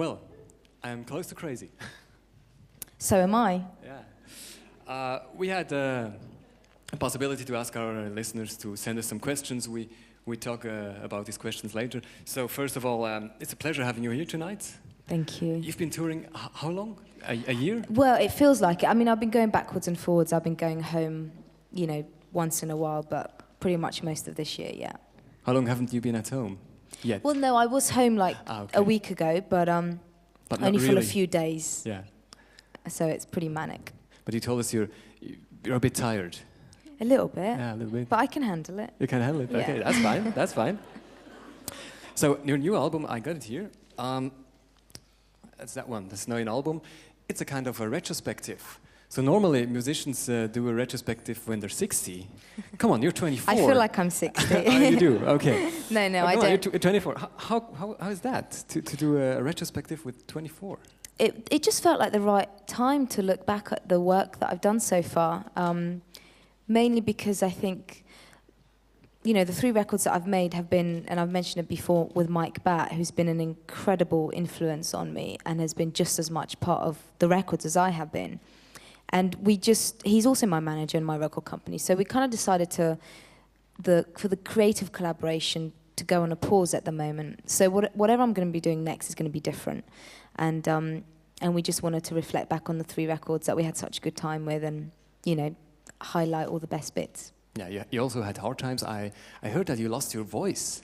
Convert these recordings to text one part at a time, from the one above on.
Well, I'm close to crazy. So am I. Yeah. We had a possibility to ask our listeners to send us some questions. We talk about these questions later. So first of all, it's a pleasure having you here tonight. Thank you. You've been touring how long? A year? Well, it feels like it. I mean, I've been going backwards and forwards. I've been going home, once in a while, but pretty much most of this year, yeah. How long haven't you been at home yet? Well, no, I was home a week ago, but only for really. a few days. Yeah. So it's pretty manic. But you told us you're a bit tired. A little bit. Yeah, a little bit. But I can handle it. You can handle it? Yeah. Okay, that's fine. That's fine. So your new album, I got it here. That's that one, the Snowing album. It's a kind of a retrospective. So normally musicians do a retrospective when they're 60. Come on, you're 24. I feel like I'm 60. Oh, you do? Okay. No, I don't. You're 24. How is that, to do a retrospective with 24? It just felt like the right time to look back at the work that I've done so far. Mainly because I think, the 3 records that I've made have been, and I've mentioned it before, with Mike Batt, who's been an incredible influence on me and has been just as much part of the records as I have been. And he's also my manager in my record company, so we kind of decided for the creative collaboration to go on a pause at the moment. So whatever I'm going to be doing next is going to be different. And we just wanted to reflect back on the 3 records that we had such a good time with and, highlight all the best bits. Yeah, you also had hard times. I heard that you lost your voice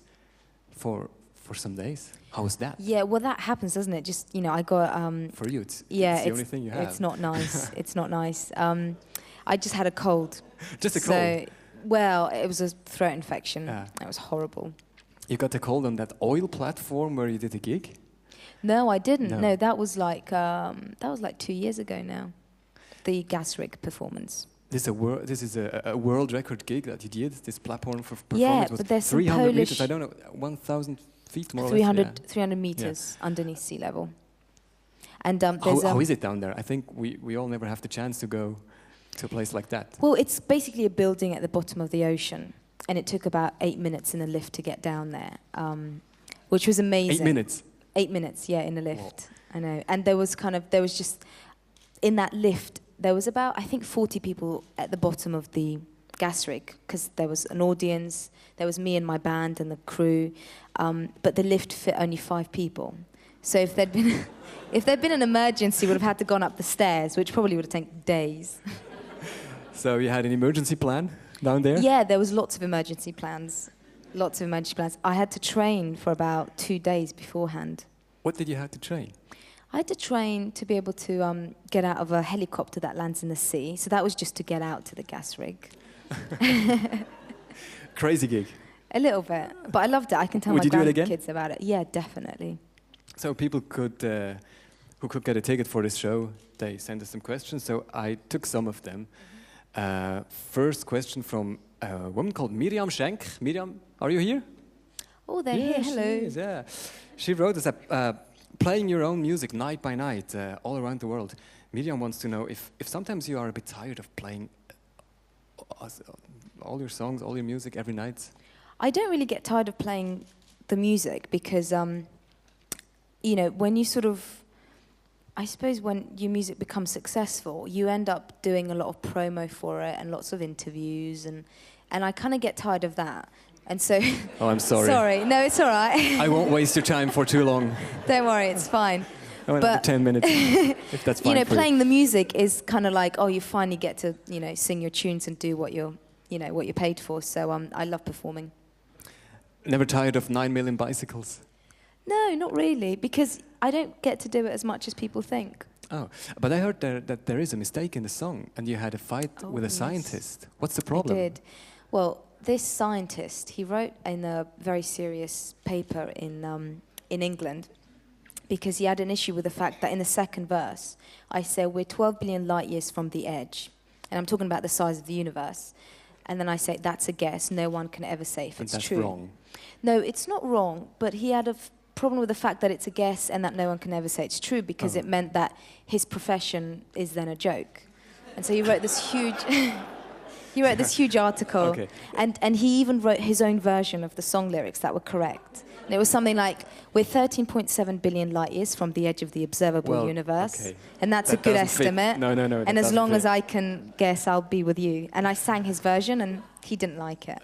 for some days. How was that? Yeah, well, that happens, doesn't it? Just, I got... for you, it's the only thing you have. It's not nice. It's not nice. I just had a cold. Just a cold? Well, it was a throat infection. Yeah. It was horrible. You got the cold on that oil platform where you did a gig? No, I didn't. No, that was like 2 years ago now. The gas rig performance. This is a world record gig that you did. This platform for performance yeah, was but there's 300 some meters. I don't know, 1,000 feet more 300, or less. Yeah. 300 meters underneath sea level. And how is it down there? I think we all never have the chance to go to a place like that. Well, it's basically a building at the bottom of the ocean, and it took about 8 minutes in the lift to get down there, which was amazing. 8 minutes? 8 minutes, yeah, in the lift. Whoa. I know. And there was just, in that lift, there was about, I think, 40 people at the bottom of the gas rig, because there was an audience, there was me and my band and the crew, but the lift fit only 5 people. So if there'd been an emergency, we would have had to gone up the stairs, which probably would have taken days. So you had an emergency plan down there? Yeah, there was lots of emergency plans. Lots of emergency plans. I had to train for about 2 days beforehand. What did you have to train? I had to train to be able to get out of a helicopter that lands in the sea. So that was just to get out to the gas rig. Crazy gig. A little bit, but I loved it. I can tell my grandkids about it. Yeah, definitely. So people who could get a ticket for this show, they sent us some questions. So I took some of them. First question from a woman called Miriam Schenk. Miriam, are you here? Oh, they're here. Hello. She is, yeah. She wrote us playing your own music night by night all around the world. Miriam wants to know if sometimes you are a bit tired of playing all your songs, all your music every night. I don't really get tired of playing the music because, when you I suppose when your music becomes successful, you end up doing a lot of promo for it and lots of interviews, and I kind of get tired of that. And so... Oh, I'm sorry. Sorry. No, it's all right. I won't waste your time for too long. Don't worry, it's fine. But 10 minutes, if that's fine for playing the music is kind of like, you finally get to, sing your tunes and do what you're paid for. So I love performing. Never tired of 9 million bicycles? No, not really, because I don't get to do it as much as people think. Oh, but I heard that there is a mistake in the song, and you had a fight with a scientist. What's the problem? I did. Well, this scientist, he wrote in a very serious paper in England, because he had an issue with the fact that in the second verse, I say we're 12 billion light years from the edge, and I'm talking about the size of the universe. And then I say, that's a guess, no one can ever say if it's true. And that's wrong. No, it's not wrong, but he had a problem with the fact that it's a guess and that no one can ever say it's true, because it meant that his profession is then a joke. And so he wrote this huge article, and he even wrote his own version of the song lyrics that were correct. And it was something like, we're 13.7 billion light years from the edge of the observable universe. Okay. And that's a good estimate. Fit. No. And as long as I can guess, I'll be with you. And I sang his version, and he didn't like it.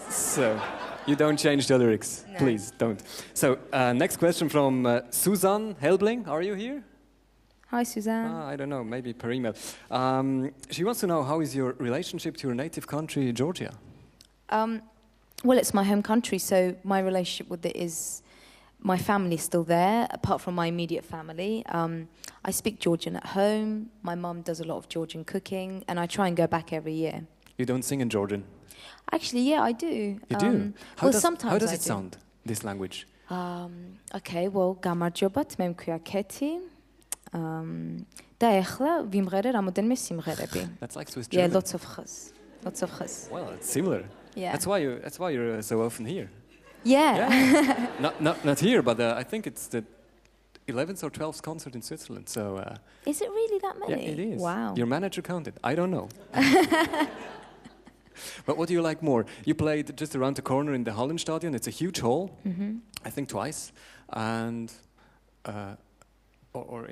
So, you don't change the lyrics. No. Please, don't. So, next question from Susan Helbling. Are you here? Hi, Suzanne. I don't know, maybe per email. She wants to know, how is your relationship to your native country, Georgia? Well, it's my home country, so my relationship with it is, my family's still there, apart from my immediate family. I speak Georgian at home. My mum does a lot of Georgian cooking, and I try and go back every year. You don't sing in Georgian? Actually, yeah, I do. You do? Sometimes how does it sound, this language? Okay, well, გამარჯობათ, მე მქვია Keti. და ეხლა ვიმღერე რამოდენიმე სიმღერები. That's like Swiss German. Yeah, lots of khas. Well, it's similar. Yeah. That's why you're so often here. Yeah. not here, but I think it's the 11th or 12th concert in Switzerland. So. Is it really that many? Yeah, it is. Wow. Your manager counted. I don't know. But what do you like more? You played just around the corner in the Hallenstadion. It's a huge hall. Mm-hmm. I think twice, and or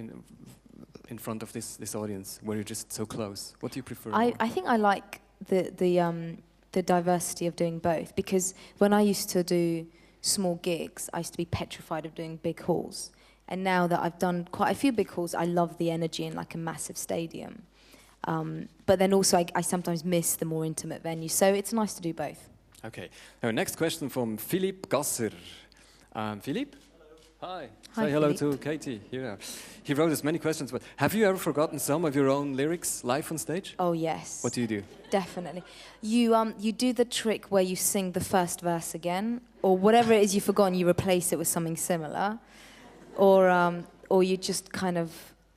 in front of this audience where you're just so close. What do you prefer? I think I like the diversity of doing both, because when I used to do small gigs, I used to be petrified of doing big halls. And now that I've done quite a few big halls, I love the energy in like a massive stadium. But then also I sometimes miss the more intimate venues. So it's nice to do both. Okay. Now, next question from Philipp Gasser. Philipp? Hi. Say hello to Katie here. He wrote us many questions, but have you ever forgotten some of your own lyrics live on stage? Oh, yes. What do you do? Definitely. You do the trick where you sing the first verse again, or whatever it is you've forgotten, you replace it with something similar, or you just kind of,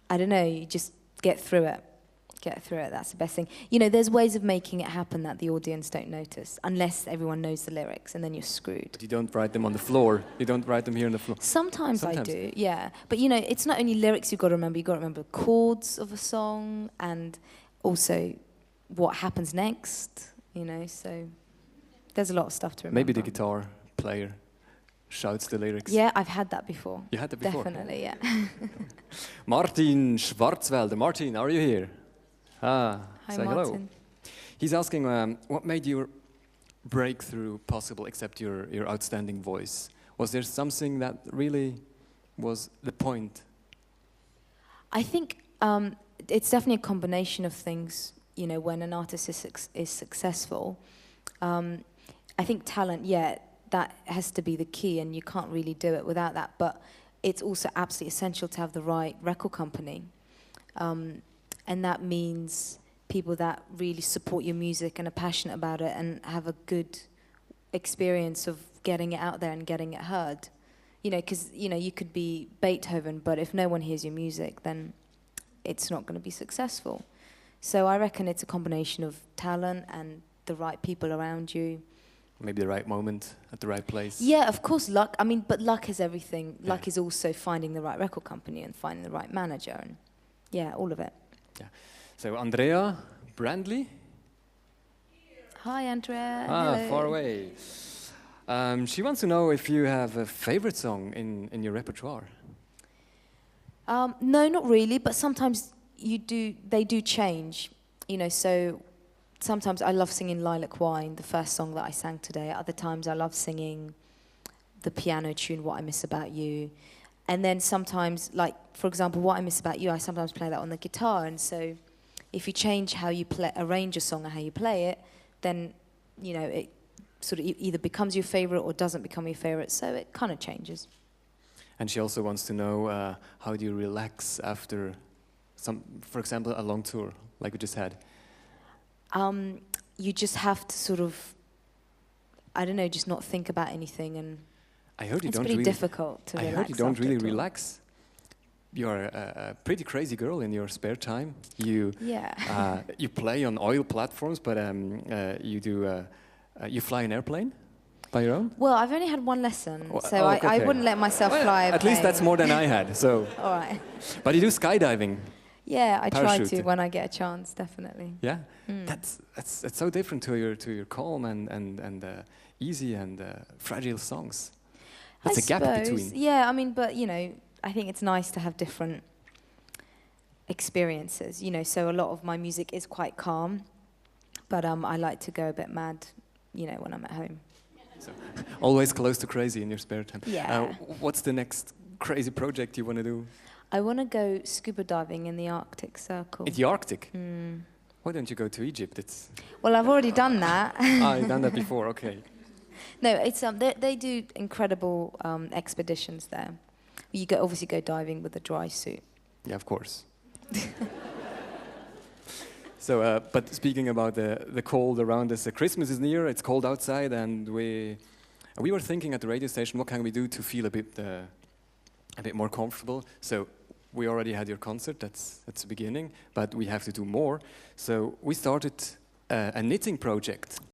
I don't know, you just get through it. That's the best thing. You know, there's ways of making it happen that the audience don't notice, unless everyone knows the lyrics, and then you're screwed. But you don't write them on the floor. You don't write them here on the floor. Sometimes I do, yeah. But you know, it's not only lyrics you've got to remember. You've got to remember the chords of a song, and also what happens next, you know. So there's a lot of stuff to remember. Maybe the guitar player shouts the lyrics. Yeah, I've had that before. You had that before? Definitely, yeah. Martin Schwarzwälder. Martin, are you here? Hi, say Martin. Hello. He's asking what made your breakthrough possible except your outstanding voice? Was there something that really was the point? I think it's definitely a combination of things. You know, when an artist is successful, I think talent, yeah, that has to be the key, and you can't really do it without that. But it's also absolutely essential to have the right record company. And that means people that really support your music and are passionate about it and have a good experience of getting it out there and getting it heard. You know, because, you know, you could be Beethoven, but if no one hears your music, then it's not going to be successful. So I reckon it's a combination of talent and the right people around you. Maybe the right moment at the right place. Yeah, of course, luck. I mean, but luck is everything. Yeah. Luck is also finding the right record company and finding the right manager, and yeah, all of it. Yeah. So Andrea Brandley. Hi, Andrea. Hello. Far away. She wants to know if you have a favorite song in your repertoire. No, not really, but sometimes they do change. You know, so sometimes I love singing Lilac Wine, the first song that I sang today. Other times I love singing the piano tune, What I Miss About You. And then sometimes, like, for example, What I Miss About You, I sometimes play that on the guitar. And so if you change how you arrange a song or how you play it, then, you know, it sort of either becomes your favorite or doesn't become your favorite. So it kind of changes. And she also wants to know how do you relax after for example, a long tour like we just had? You just have to sort of, I don't know, just not think about anything, and I heard you it's don't pretty really, difficult to relax. I heard you don't really after a tour. relax. You're a pretty crazy girl in your spare time. You you play on oil platforms, but you fly an airplane by your own? Well, I've only had one lesson, so okay. I wouldn't let myself fly a At least that's more than I had. So. All right. But you do skydiving. Yeah, I try Parachute. to when I get a chance, definitely. Yeah, that's so different to your calm and easy and fragile songs. That's I a gap suppose, between. Yeah, I mean, but you know, I think it's nice to have different experiences. You know, so a lot of my music is quite calm, but I like to go a bit mad, you know, when I'm at home. So, always close to crazy in your spare time. Yeah. What's the next crazy project you want to do? I want to go scuba diving in the Arctic Circle. In the Arctic? Why don't you go to Egypt? It's Well, I've already done that. you've done that before, okay. No, it's they do incredible expeditions there. You obviously go diving with a dry suit. Yeah, of course. So, but speaking about the cold around us, Christmas is near, it's cold outside, and we were thinking at the radio station, what can we do to feel a bit more comfortable? So we already had your concert, that's the beginning, but we have to do more. So we started a knitting project.